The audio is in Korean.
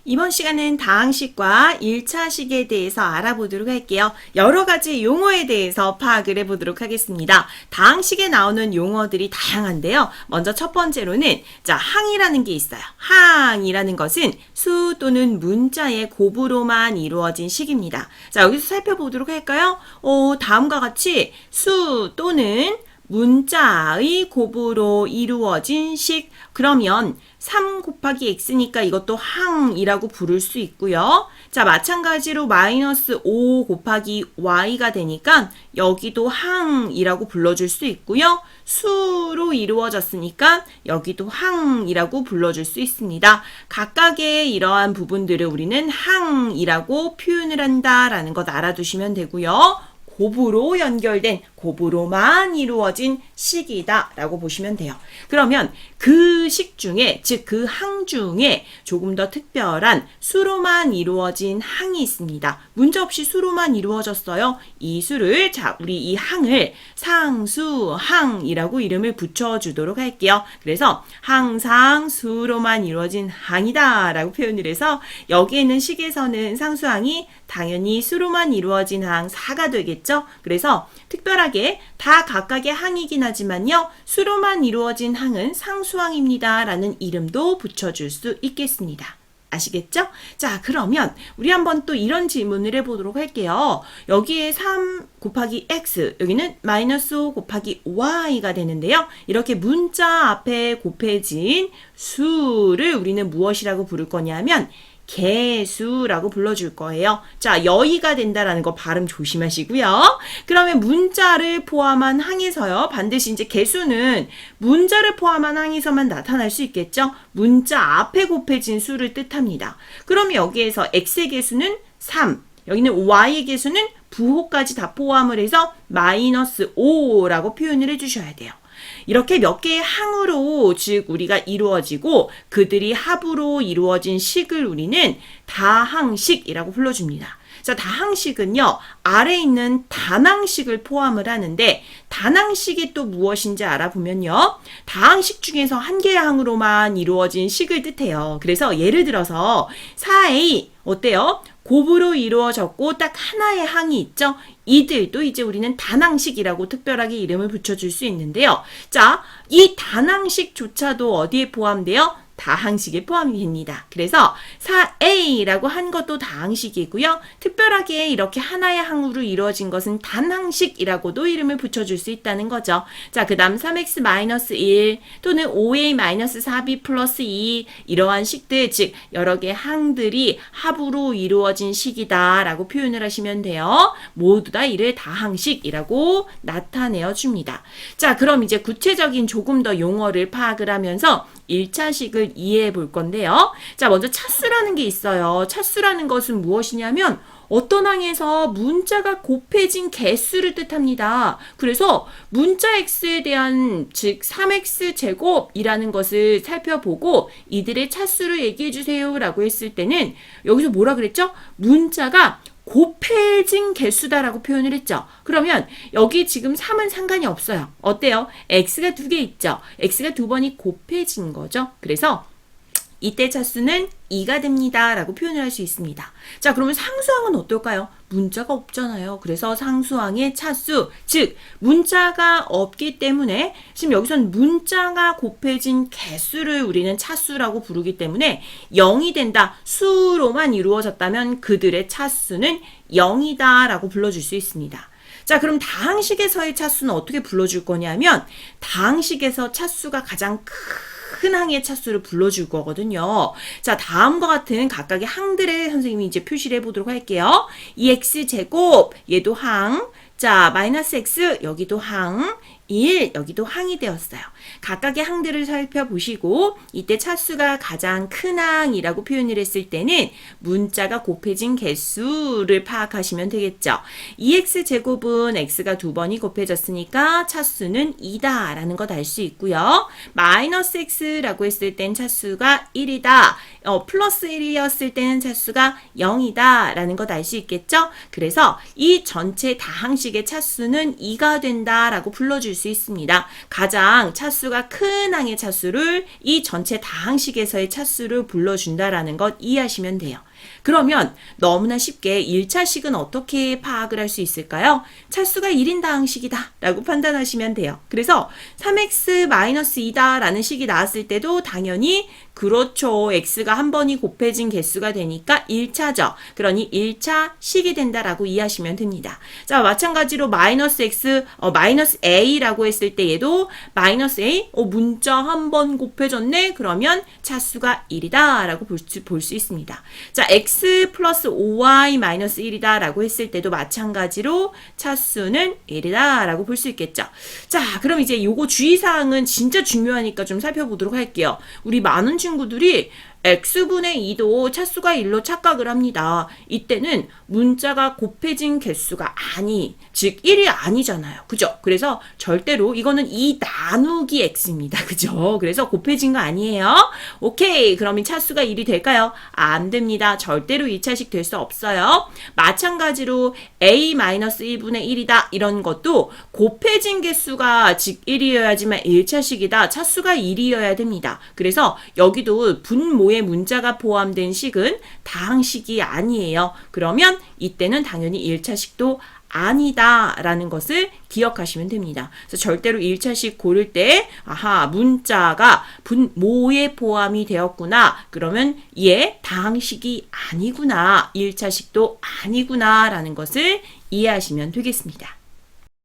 이번 시간은 다항식과 1차식에 대해서 알아보도록 할게요. 여러 가지 용어에 대해서 파악을 해보도록 하겠습니다. 다항식에 나오는 용어들이 다양한데요. 먼저 첫 번째로는 항이라는 게 있어요. 항이라는 것은 수 또는 문자의 곱으로만 이루어진 식입니다. 자, 여기서 살펴보도록 할까요? 다음과 같이 수 또는 문자의 곱으로 이루어진 식. 그러면 3 곱하기 x니까 이것도 항이라고 부를 수 있고요. 자, 마찬가지로 마이너스 5 곱하기 y가 되니까 여기도 항이라고 불러줄 수 있고요. 수로 이루어졌으니까 여기도 항이라고 불러줄 수 있습니다. 각각의 이러한 부분들을 우리는 항이라고 표현을 한다라는 것 알아두시면 되고요. 곱으로 연결된, 곱으로만 이루어진 식이다 라고 보시면 돼요. 그러면 그 식 중에, 즉 그 항 중에 조금 더 특별한 수로만 이루어진 항이 있습니다. 문제없이 수로만 이루어졌어요. 이 수를, 우리 이 항을 상수항이라고 이름을 붙여주도록 할게요. 그래서 항상 수로만 이루어진 항이다 라고 표현을 해서 여기에 있는 식에서는 상수항이 당연히 수로만 이루어진 항 4가 되겠죠. 그래서 특별하게 다 각각의 항이긴 하지만요. 수로만 이루어진 항은 상수항입니다 라는 이름도 붙여줄 수 있겠습니다. 아시겠죠? 자, 그러면 우리 한번 또 이런 질문을 해보도록 할게요. 여기에 3 곱하기 x, 여기는 마이너스 5 곱하기 y가 되는데요. 이렇게 문자 앞에 곱해진 수를 우리는 무엇이라고 부를 거냐면 개수라고 불러줄 거예요. 자, 여의가 된다라는 거 발음 조심하시고요. 그러면 문자를 포함한 항에서요. 반드시 이제 개수는 문자를 포함한 항에서만 나타날 수 있겠죠. 문자 앞에 곱해진 수를 뜻합니다. 그럼 여기에서 x의 개수는 3, 여기는 y의 개수는 부호까지 다 포함을 해서 마이너스 5라고 표현을 해주셔야 돼요. 이렇게 몇 개의 항으로, 즉 우리가 이루어지고 그들이 합으로 이루어진 식을 우리는 다항식이라고 불러줍니다. 자, 다항식은요, 아래에 있는 단항식을 포함을 하는데 단항식이 또 무엇인지 알아보면요, 다항식 중에서 한 개의 항으로만 이루어진 식을 뜻해요. 그래서 예를 들어서 4a 어때요? 곱으로 이루어졌고 딱 하나의 항이 있죠. 이들도 이제 우리는 단항식이라고 특별하게 이름을 붙여줄 수 있는데요. 자, 이 단항식조차도 어디에 포함돼요? 다항식에 포함이 됩니다. 그래서 4a라고 한 것도 다항식이고요. 특별하게 이렇게 하나의 항으로 이루어진 것은 단항식이라고도 이름을 붙여줄 수 있다는 거죠. 자, 그 다음 3x-1 또는 5a-4b 플러스 2 이러한 식들, 즉 여러 개의 항들이 합으로 이루어진 식이다 라고 표현을 하시면 돼요. 모두 다 이를 다항식이라고 나타내어 줍니다. 자, 그럼 이제 구체적인 조금 더 용어를 파악을 하면서 1차식을 이해해 볼 건데요. 자, 먼저 차수라는 게 있어요. 차수라는 것은 무엇이냐면 어떤 항에서 문자가 곱해진 개수를 뜻합니다. 그래서 문자 x에 대한, 즉 3x 제곱이라는 것을 살펴보고 이들의 차수를 얘기해 주세요 라고 했을 때는 여기서 뭐라 그랬죠? 문자가 곱해진 개수다라고 표현을 했죠. 그러면 여기 지금 3은 상관이 없어요. 어때요? x가 2개 있죠. x가 2번이 곱해진 거죠. 그래서 이때 차수는 2가 됩니다 라고 표현을 할 수 있습니다. 자, 그러면 상수항은 어떨까요? 문자가 없잖아요. 그래서 상수항의 차수, 즉 문자가 없기 때문에 지금 여기서는 문자가 곱해진 개수를 우리는 차수라고 부르기 때문에 0이 된다. 수로만 이루어졌다면 그들의 차수는 0이다 라고 불러줄 수 있습니다. 자, 그럼 다항식에서의 차수는 어떻게 불러줄 거냐면 다항식에서 차수가 가장 큰 항의 차수를 불러줄 거거든요. 자, 다음과 같은 각각의 항들의 선생님이 이제 표시를 해보도록 할게요. 2x제곱, 얘도 항. 자, 마이너스 x, 여기도 항. 1, 여기도 항이 되었어요. 각각의 항들을 살펴보시고 이때 차수가 가장 큰 항이라고 표현을 했을 때는 문자가 곱해진 개수를 파악하시면 되겠죠. 2x제곱은 x가 2번이 곱해졌으니까 차수는 2다 라는 것 알 수 있고요. 마이너스 x라고 했을 땐 차수가 1이다. 플러스 1이었을 때는 차수가 0이다 라는 것 알 수 있겠죠? 그래서 이 전체 다항식의 차수는 2가 된다 라고 불러줄 수 있습니다. 가장 차수가 큰 항의 차수를 이 전체 다항식에서의 차수를 불러준다라는 것 이해하시면 돼요. 그러면 너무나 쉽게 1차식은 어떻게 파악을 할 수 있을까요? 차수가 1인 다항식이다 라고 판단하시면 돼요. 그래서 3x-2다 라는 식이 나왔을 때도 당연히 그렇죠. x가 한 번이 곱해진 개수가 되니까 1차죠. 그러니 1차 식이 된다라고 이해하시면 됩니다. 자, 마찬가지로 마이너스 a라고 했을 때 얘도 마이너스 a, 문자 한 번 곱해졌네? 그러면 차수가 1이다 라고 볼 수 있습니다. 자, x 플러스 5y 마이너스 1이다 라고 했을 때도 마찬가지로 차수는 1이다 라고 볼 수 있겠죠. 자, 그럼 이제 요거 주의사항은 진짜 중요하니까 좀 살펴보도록 할게요. 우리 많은 친구들이 x분의 2도 차수가 1로 착각을 합니다. 이때는 문자가 곱해진 개수가 즉 1이 아니잖아요. 그죠? 그래서 절대로 이거는 2 나누기 x입니다. 그죠? 그래서 곱해진 거 아니에요. 오케이. 그럼 이 차수가 1이 될까요? 안 됩니다. 절대로 2차식 될 수 없어요. 마찬가지로 a-1분의 1이다. 이런 것도 곱해진 개수가 즉 1이어야지만 1차식이다. 차수가 1이어야 됩니다. 그래서 여기도 분모의 문자가 포함된 식은 다항식이 아니에요. 그러면 이때는 당연히 1차식도 아니다 라는 것을 기억하시면 됩니다. 그래서 절대로 1차식 고를 때 문자가 분모에 포함이 되었구나. 그러면 얘 다항식이 아니구나. 1차식도 아니구나 라는 것을 이해하시면 되겠습니다.